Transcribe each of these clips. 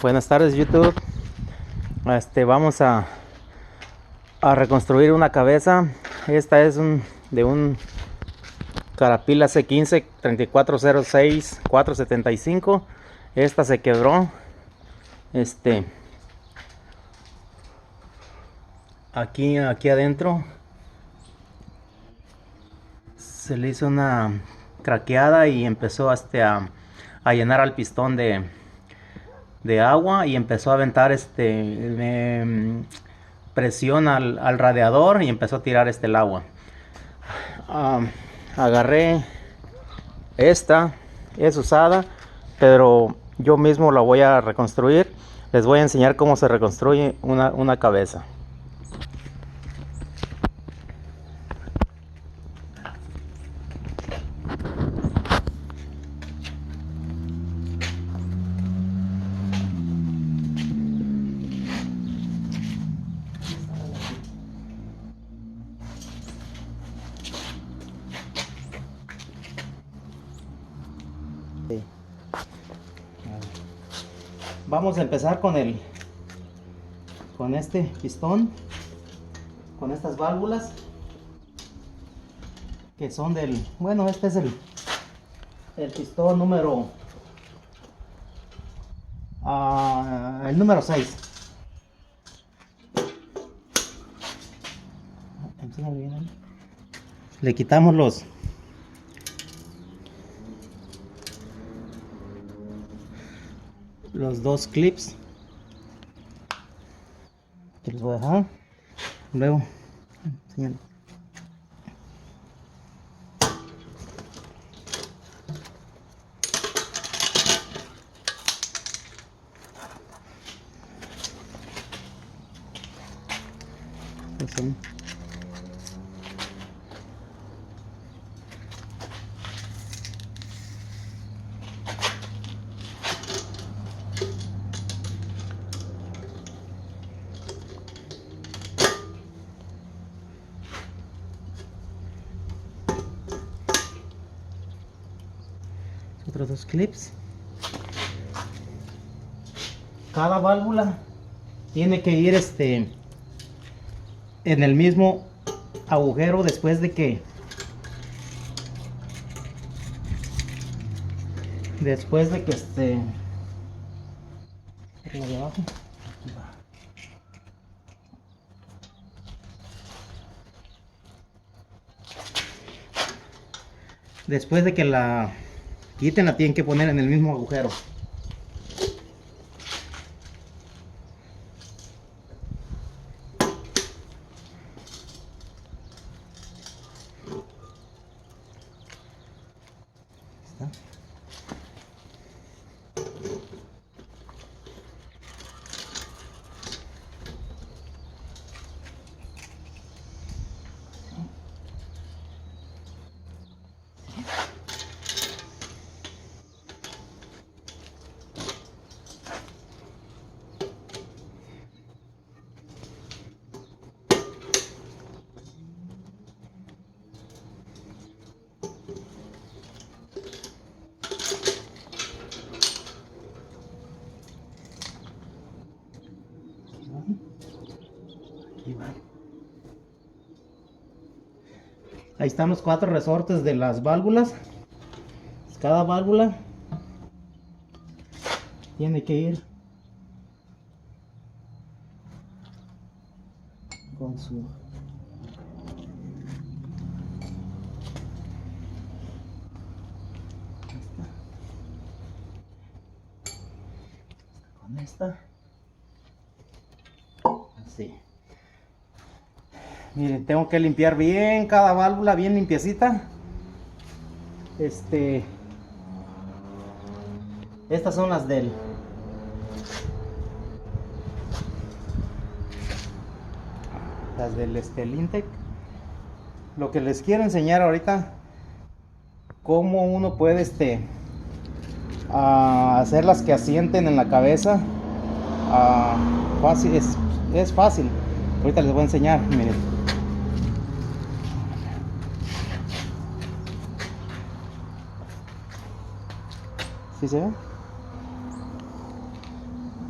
Buenas tardes, YouTube. Vamos a reconstruir una cabeza. Esta es de un Caterpillar C15 3406 475. Esta se quebró. Aquí adentro se le hizo una craqueada y empezó a llenar al pistón de agua y empezó a aventar presión al radiador y empezó a tirar el agua. Agarré esta, es usada, pero yo mismo la voy a reconstruir. Les voy a enseñar cómo se reconstruye una cabeza. Vamos a empezar con este pistón, con estas válvulas que son este es el pistón número el número 6. Le quitamos los dos clips que les voy a dejar. Luego enseñalo. Otros dos clips. Cada válvula tiene que ir en el mismo agujero después de que la de abajo. Después de que la quiten, la tienen que poner en el mismo agujero. Ahí están los 4 resortes de las válvulas. Cada válvula tiene que ir con esta así. Miren, tengo que limpiar bien cada válvula, bien limpiecita. Estas son las del Lintec. Lo que les quiero enseñar ahorita, cómo uno puede hacerlas que asienten en la cabeza. Fácil, es fácil. Ahorita les voy a enseñar. Miren. ¿Sí se ve?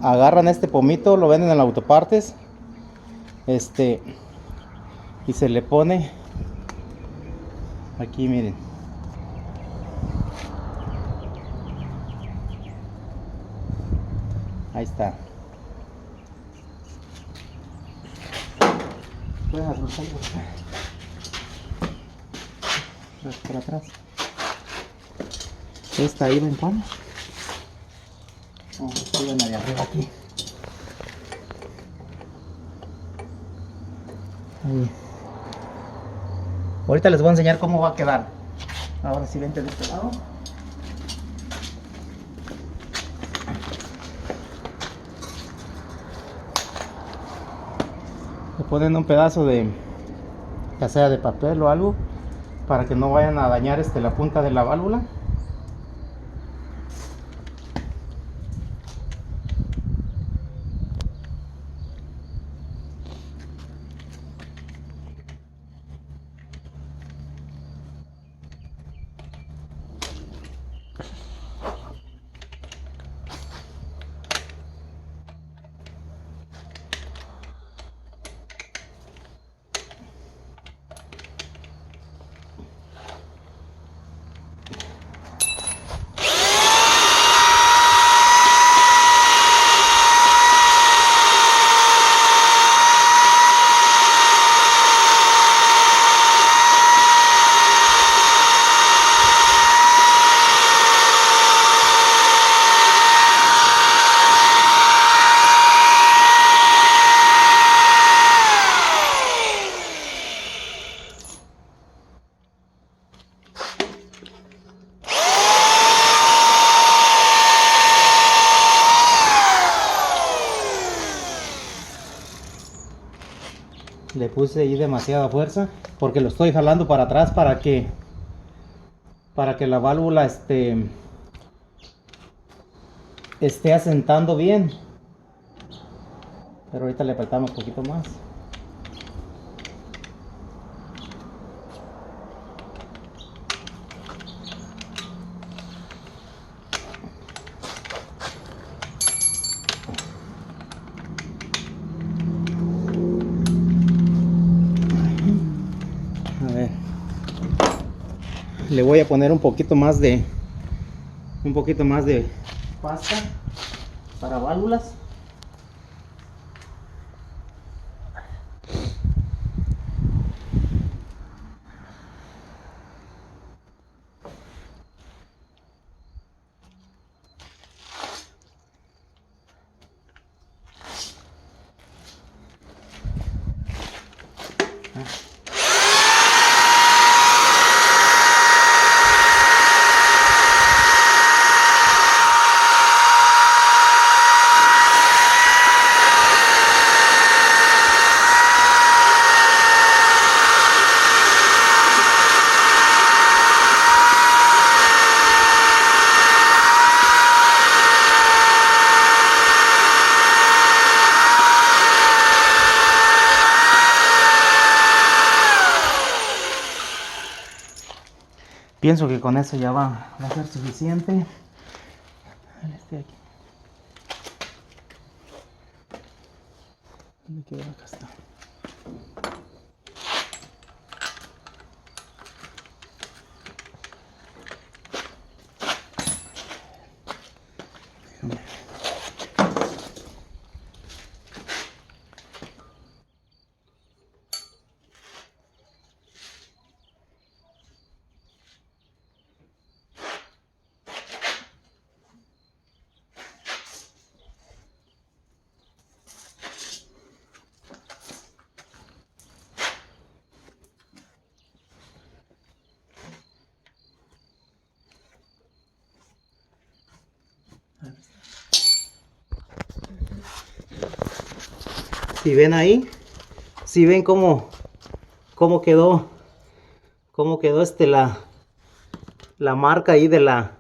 agarran este pomito, lo venden en autopartes, y se le pone aquí, miren. Ahí está. Puedes soltarlo por atrás. Esta ahí, ven, Juan. Vamos a subir de arriba aquí. Ahí. Ahorita les voy a enseñar cómo va a quedar. Ahora sí, vente de este lado. Le ponen un pedazo de, ya sea de papel o algo, para que no vayan a dañar la punta de la válvula. Le puse ahí demasiada fuerza porque lo estoy jalando para atrás para que la válvula esté asentando bien. Pero ahorita le apretamos un poquito más. A ver, le voy a poner un poquito más de pasta para válvulas. Pienso que con eso ya va a ser suficiente. Aquí. ¿Dónde quedó? Acá está. Si ven ahí, si ven cómo quedó la marca ahí de la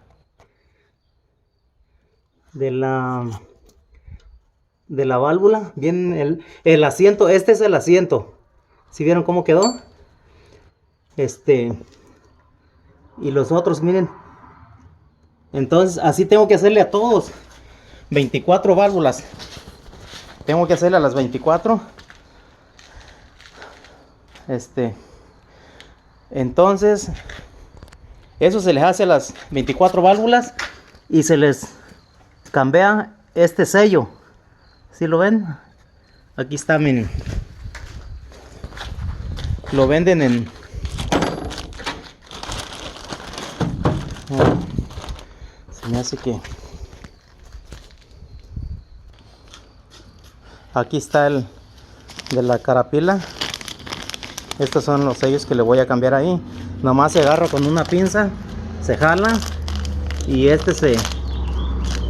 válvula. Bien, el asiento, este es el asiento. ¿Si vieron cómo quedó? Y los otros, miren. Entonces así tengo que hacerle a todos, 24 válvulas. Tengo que hacerle a las 24. Entonces, eso se les hace a las 24 válvulas y se les cambia este sello. ¿Sí lo ven? Aquí está, miren. Lo venden en... se me hace que... Aquí está el de la carapila. Estos son los sellos que le voy a cambiar ahí. Nomás se agarra con una pinza, se jala y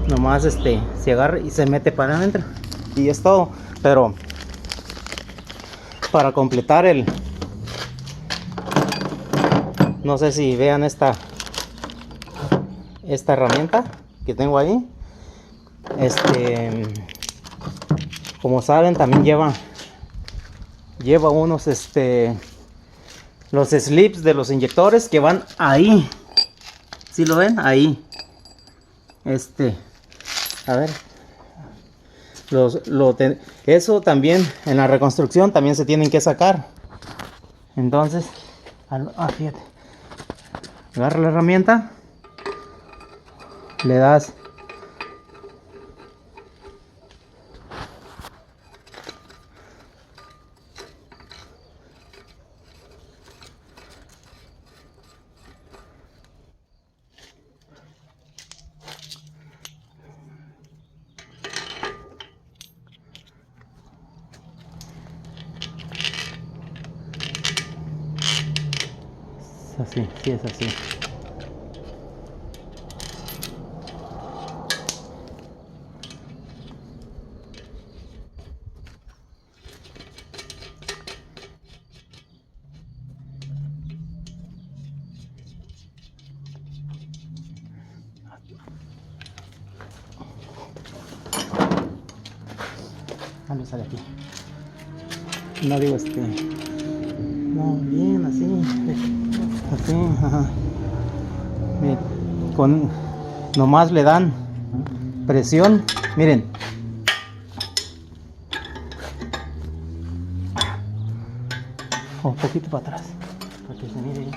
nomás se agarra y se mete para adentro y es todo. Pero para completar no sé si vean esta herramienta que tengo ahí. Como saben, también lleva unos los slips de los inyectores que van ahí. ¿Sí lo ven? Ahí. A ver. Eso también en la reconstrucción también se tienen que sacar. Entonces, fíjate. Agarra la herramienta. Le das. Así, sí es así. No sale aquí. No digo no, bien así, ajá. Miren, nomás le dan presión, miren. Un poquito para atrás, para que se mire ahí.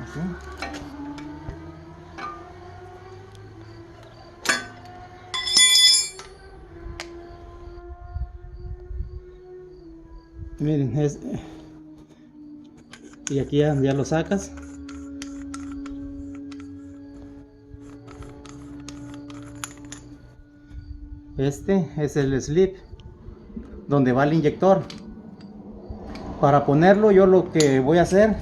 Así. Miren, y aquí ya lo sacas. Este es el slip donde va el inyector. Para ponerlo, yo lo que voy a hacer,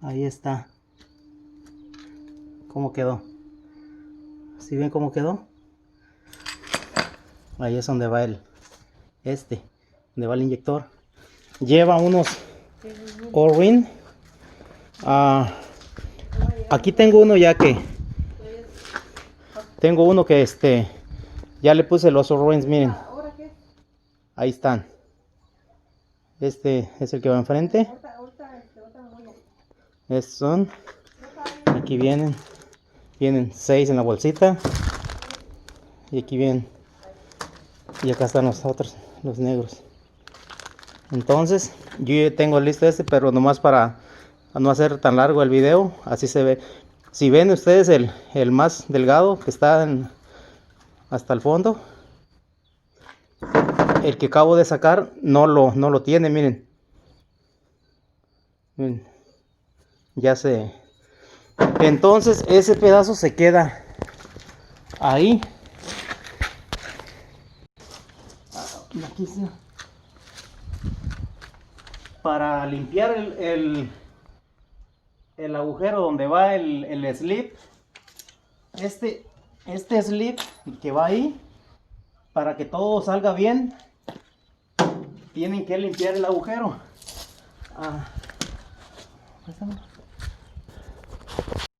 ahí está. ¿Cómo quedó? ¿Sí ven cómo quedó? Ahí es donde va donde va el inyector. Lleva unos O-ring. Aquí tengo uno ya que ya le puse los O-rings, miren. Ahí están. Este es el que va enfrente. Estos son. Aquí vienen 6 en la bolsita. Y aquí vienen. Y acá están los otros, los negros. Entonces, yo ya tengo listo pero nomás para no hacer tan largo el video, así se ve. Si ven ustedes el más delgado que está hasta el fondo, el que acabo de sacar no lo tiene, miren. Miren. Entonces ese pedazo se queda ahí. Aquí sí. Para limpiar el agujero donde va el slip, este slip que va ahí, para que todo salga bien, tienen que limpiar el agujero.